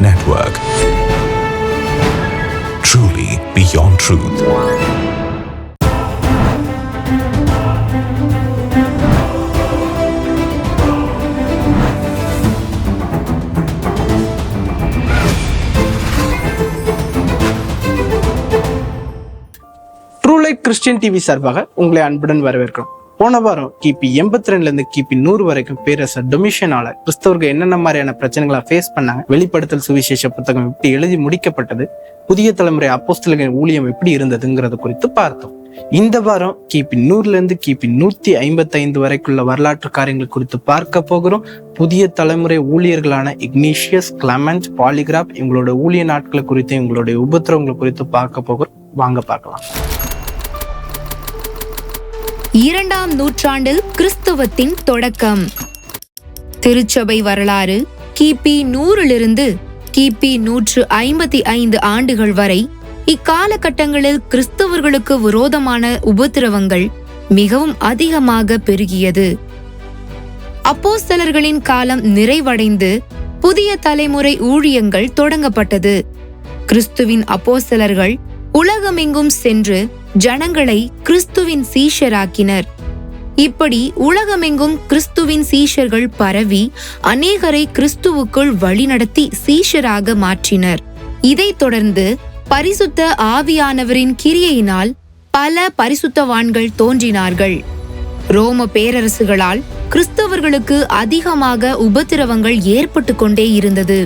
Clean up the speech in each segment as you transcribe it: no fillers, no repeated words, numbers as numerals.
Network. Truly beyond truth. Truelight Christian TV சார்பாக உங்களை அன்புடன் வரவேற்கிறோம். போன வாரம் கிபி 82 கிபி 100 வரைக்கும் பேரரசர் டொமிஷியனால கிறிஸ்தவர்கள் என்னென்ன மாதிரியான பிரச்சனைகளை ஃபேஸ் பண்ணாங்க, வெளிப்படுத்தல் சுவிசேஷ புத்தகம் எப்படி எழுதி முடிக்கப்பட்டது, புதிய தலைமுறை அப்போஸ்தலர்களின் ஊழியம் எப்படி இருந்ததுங்கிறது குறித்து பார்த்தோம். இந்த வாரம் கிபி 100 கிபி 155 வரைக்குள்ள வரலாற்று காரியங்கள் குறித்து பார்க்க போகிறோம். புதிய தலைமுறை ஊழியர்களான இக்னேஷியஸ், கிளமெண்ட், பாலிகிராப் இவங்களோட ஊழிய நாட்களை குறித்து, இவங்களுடைய உபத்திரவங்களை குறித்து பார்க்க போகிறோம். வாங்க பார்க்கலாம். 2ஆம் நூற்றாண்டில் கிறிஸ்தவத்தின் தொடக்கம். திருச்சபை வரலாறு கிபி 100 கிபி 155 ஆண்டுகள் வரை இக்காலகட்டங்களில் கிறிஸ்தவர்களுக்கு விரோதமான உபத்திரவங்கள் மிகவும் அதிகமாக பெருகியது. அப்போஸ்தலர்களின் காலம் நிறைவடைந்து புதிய தலைமுறை ஊழியங்கள் தொடங்கப்பட்டது. கிறிஸ்துவின் அப்போஸ்தலர்கள் உலகமெங்கும் சென்று ஜனங்களை கிறிஸ்துவின் சீஷராக்கினர். இப்படி உலகமெங்கும் கிறிஸ்துவின் சீஷர்கள் பரவி அநேகரை கிறிஸ்துவுக்குள் வழிநடத்தி சீஷராக மாற்றினர். இதைத் தொடர்ந்து பரிசுத்த ஆவியானவரின் கிரியையினால் பல பரிசுத்தவான்கள் தோன்றினார்கள். ரோம பேரரசுகளால் கிறிஸ்தவர்களுக்கு அதிகமாக உபத்திரவங்கள் ஏற்பட்டு கொண்டே இருந்தது.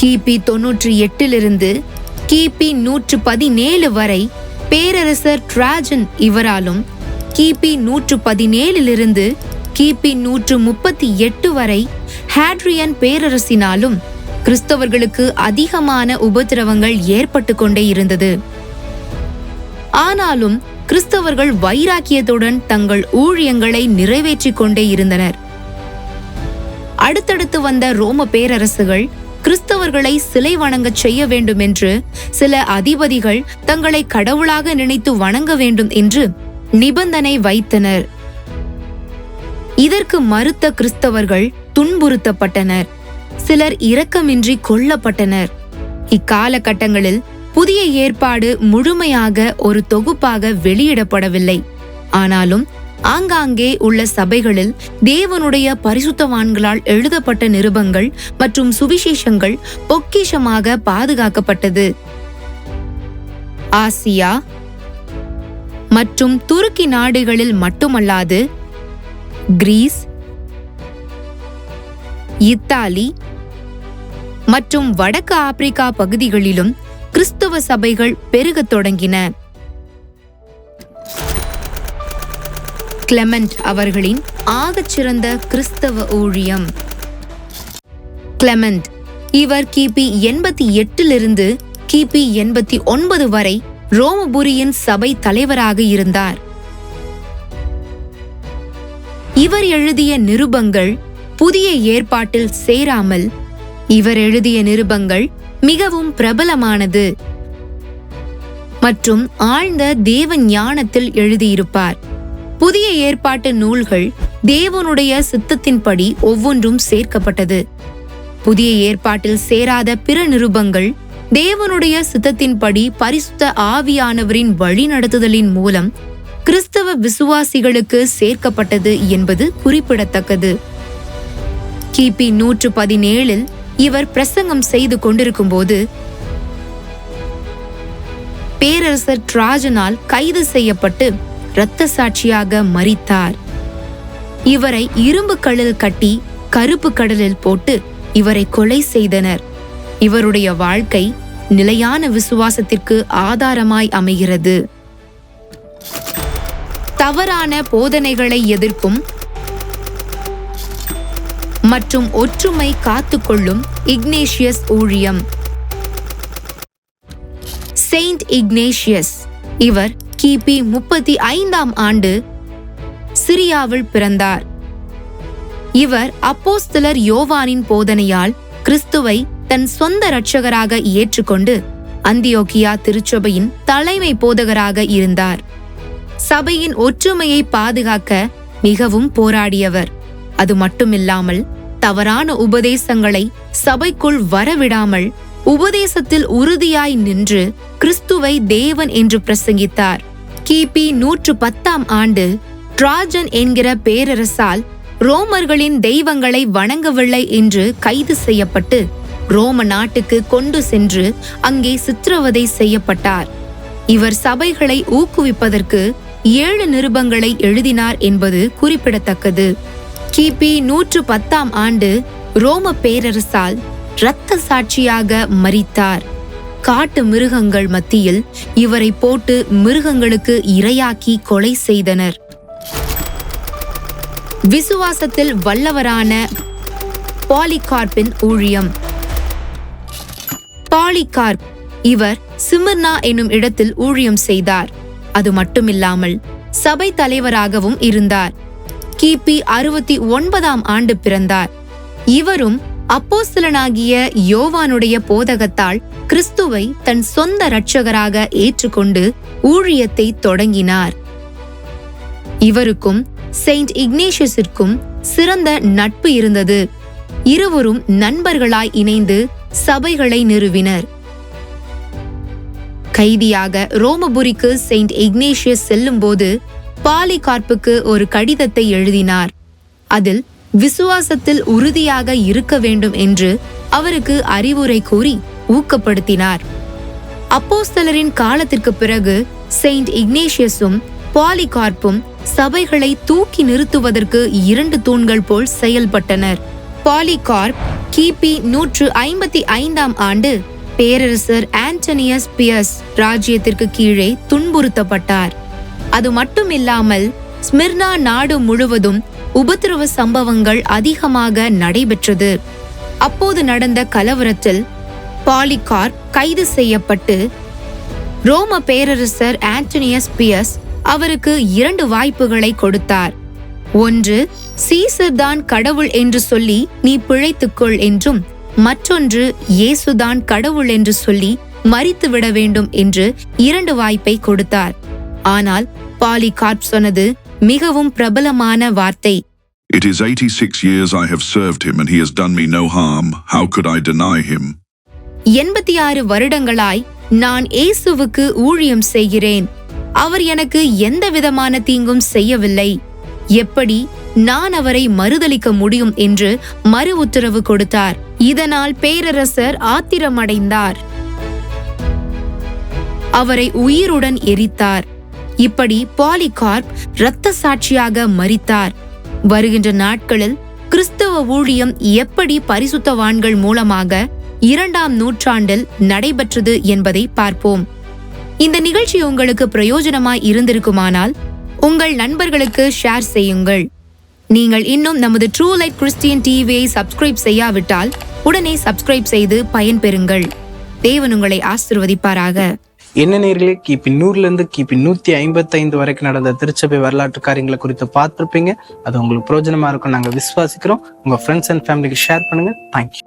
கிபி 98 கிபி 117 வரை பேரரசர் டிராஜன் இவராலும், கிபி 117 கிபி 138 வரை ஹேட்ரியன் பேரரசினாலும் கிறிஸ்தவர்களுக்கு அதிகமான உபத்திரவங்கள் ஏற்பட்டு கொண்டே இருந்தது. ஆனாலும் கிறிஸ்தவர்கள் வைராக்கியத்துடன் தங்கள் ஊழியங்களை நிறைவேற்றிக் கொண்டே இருந்தனர். அடுத்தடுத்து வந்த ரோம பேரரசுகள் கிறிஸ்தவர்களை சிலை வணங்க செய்ய வேண்டும் என்று சில அதிபதிகள் தங்களை கடவுளாக நினைத்து வணங்க வேண்டும் என்று நிபந்தனை வைத்தனர். இதற்கு மறுத்த கிறிஸ்தவர்கள் துன்புறுத்தப்பட்டனர். சிலர் இரக்கமின்றி கொல்லப்பட்டனர். இக்காலகட்டங்களில் புதிய ஏற்பாடு முழுமையாக ஒரு தொகுப்பாக வெளியிடப்படவில்லை. ஆனாலும் ஆங்காங்கே உள்ள சபைகளில் தேவனுடைய பரிசுத்தவான்களால் எழுதப்பட்ட நிருபங்கள் மற்றும் சுவிசேஷங்கள் பொக்கிஷமாக பாதுகாக்கப்பட்டது. ஆசியா மற்றும் துருக்கி நாடுகளில் மட்டுமல்லாது கிரீஸ், இத்தாலி மற்றும் வடக்கு ஆப்பிரிக்கா பகுதிகளிலும் கிறிஸ்தவ சபைகள் பெருகத் தொடங்கின. கிளமெண்ட் அவர்களின் ஆகச்சிறந்த கிறிஸ்தவ ஊழியம். கிளமெண்ட் இவர் கிபி 88 கிபி 89 வரை ரோமபுரியின் சபை தலைவராக இருந்தார். இவர் எழுதிய நிருபங்கள் புதிய ஏற்பாட்டில் சேராமல் இவர் எழுதிய நிருபங்கள் மிகவும் பிரபலமானது மற்றும் ஆழ்ந்த தேவ ஞானத்தில் எழுதியிருப்பார். புதிய ஏற்பாட்டு நூல்கள் தேவனுடைய சித்தத்தின்படி ஒவ்வொன்றும் சேர்க்கப்பட்டது. புதிய ஏற்பாட்டில் சேராத பிற நிருபங்கள் தேவனுடைய சித்தத்தின்படி பரிசுத்த ஆவியானவரின் வழிநடத்துதலின் மூலம் கிறிஸ்தவ விசுவாசிகளுக்கு சேர்க்கப்பட்டது என்பது குறிப்பிடத்தக்கது. கிபி 117 இவர் பிரசங்கம் செய்து கொண்டிருக்கும் போது பேரரசர் டிராஜனால் கைது செய்யப்பட்டு இரத்த சாட்சியாக மரித்தார். இவரை இரும்பு கல்லில் கட்டி கருப்பு கடலில் போட்டு இவரை கொலை செய்தனர். இவருடைய வாழ்க்கை நிலையான விசுவாசத்திற்கு ஆதாரமாய் அமைகிறது. தவறான போதனைகளை எதிர்க்கும் மற்றும் ஒற்றுமை காத்துக்கொள்ளும் இக்னேஷியஸ் ஊழியம். செயின்ட் இக்னேஷியஸ் இவர் கிபி 35ஆம் ஆண்டு சிரியாவில் பிறந்தார். இவர் அப்போஸ்தலர் யோவானின் போதனையால் கிறிஸ்துவை தன் சொந்த இரட்சகராக ஏற்றுக்கொண்டு அந்தியோக்கியா திருச்சபையின் தலைமை போதகராக இருந்தார். சபையின் ஒற்றுமையை பாதுகாக்க மிகவும் போராடியவர். அது மட்டுமில்லாமல் தவறான உபதேசங்களை சபைக்குள் வரவிடாமல் உபதேசத்தில் உறுதியாய் நின்று கிறிஸ்துவை தேவன் என்று பிரசங்கித்தார். கிபி 110ஆம் ஆண்டு டிராஜன் என்கிற பேரரசால் ரோமர்களின் தெய்வங்களை வணங்கவில்லை என்று கைது செய்யப்பட்டு ரோம நாட்டுக்கு கொண்டு சென்று அங்கே சித்திரவதை செய்யப்பட்டார். இவர் சபைகளை ஊக்குவிப்பதற்கு 7 நிருபங்களை எழுதினார் என்பது குறிப்பிடத்தக்கது. கிபி 110ஆம் ஆண்டு ரோம பேரரசால் இரத்த சாட்சியாக மரித்தார். காட்டு மிருகங்கள் மத்தியில் இவரை போட்டு மிருகங்களுக்கு இரையாக்கி கொலை செய்தனர். விசுவாசத்தில் வல்லவரான பாலிகார்ப்பின் ஊழியம். பாலிகார்ப் இவர் சிமிர்னா என்னும் இடத்தில் ஊழியம் செய்தார். அது மட்டுமில்லாமல் சபை தலைவராகவும் இருந்தார். கிபி 69ஆம் ஆண்டு பிறந்தார். இவரும் அப்போஸ்தலனாகிய யோவானுடைய போதகத்தால் கிறிஸ்துவை தன் சொந்த இரட்சகராக ஏற்றுக்கொண்டு ஊழியத்தை தொடங்கினார். இவருக்கும் செயின்ட் இக்னேஷியஸிற்கும் சிறந்த நட்பு இருந்தது. இருவரும் நண்பர்களாய் இணைந்து சபைகளை நிறுவினர். கைதியாக ரோமபுரிக்கு செயின்ட் இக்னேஷியஸ் செல்லும்போது பாலிகார்ப்புக்கு ஒரு கடிதத்தை எழுதினார். அதில் விசுவாசத்தில் உறுதியாக இருக்க வேண்டும் என்று அவருக்கு அறிவுரை கூறி ஊக்கப்படுத்தினார். அப்போஸ்தலரின் காலத்திற்கு பிறகு செயின்ட் இக்னேஷியஸும் பாலிகார்ப்பும் சபைகளை தூக்கி நிறுத்துவதற்கு 2 தூண்கள் போல் செயல்பட்டனர். பாலிகார்ப் கிபி 155ஆம் ஆண்டு பேரரசர் ஆண்டனியஸ் பியஸ் ராஜ்யத்திற்கு கீழே துன்புறுத்தப்பட்டார். அது மட்டுமில்லாமல் ஸ்மிர்னா நாடு முழுவதும் உபத்திரவ சம்பவங்கள் அதிகமாக நடைபெற்றது. அப்போது நடந்த கலவரத்தில் பாலிகார்ப் கைது செய்யப்பட்டு ரோம பேரரசர் ஆண்டனியஸ் பியஸ் அவருக்கு 2 வாய்ப்புகளை கொடுத்தார். ஒன்று, சீசர் தான் கடவுள் என்று சொல்லி நீ பிழைத்துக்கொள் என்றும், மற்றொன்று, இயேசுதான் கடவுள் என்று சொல்லி மரித்துவிட வேண்டும் என்று 2 வாய்ப்பை கொடுத்தார். ஆனால் பாலிகார்ப் சொன்னது மிகவும் பிரபலமான வார்த்தை. It is 86 years I have served him and he has done me no harm. How could I deny him? 86 வருடங்களாய் நான் இயேசுவுக்கு ஊழியம் செய்கிறேன். அவர் எனக்கு எந்த விதமான தீங்கும் செய்யவில்லை. எப்படி நான் அவரை மறுதலிக்க முடியும் என்று மறு உத்தரவு கொடுத்தார். இதனால் பேரரசர் ஆத்திரமடைந்தார். அவரை உயிருடன் எரித்தார். இப்படி பாலிகார்ப் இரத்த சாட்சியாக மரித்தார். வருகின்ற நாட்களில் கிறிஸ்தவ ஊழியம் எப்படி பரிசுத்தவான்கள் மூலமாக 2ஆம் நூற்றாண்டில் நடைபெற்றது என்பதை பார்ப்போம். இந்த நிகழ்ச்சி உங்களுக்கு பிரயோஜனமாய் இருந்திருக்குமானால் உங்கள் நண்பர்களுக்கு ஷேர் செய்யுங்கள். நீங்கள் இன்னும் நமது ட்ரூ லைட் கிறிஸ்டியன் டிவியை சப்ஸ்கிரைப் செய்யாவிட்டால் உடனே சப்ஸ்கிரைப் செய்து பயன்பெறுங்கள். தேவன் உங்களை ஆசீர்வதிப்பாராக. என்ன நேர்களே, கிபி 100லேருந்து கிபி 155 வரைக்கும் நடந்த திருச்சபை வரலாற்று காரியங்களை குறித்து பார்த்துருப்பீங்க. அது உங்களுக்கு பிரயோஜனமா இருக்கும் நாங்கள் விசுவாசிக்கிறோம். உங்க ஃப்ரெண்ட்ஸ் அண்ட் ஃபேமிலிக்கு ஷேர் பண்ணுங்க. தேங்க்யூ.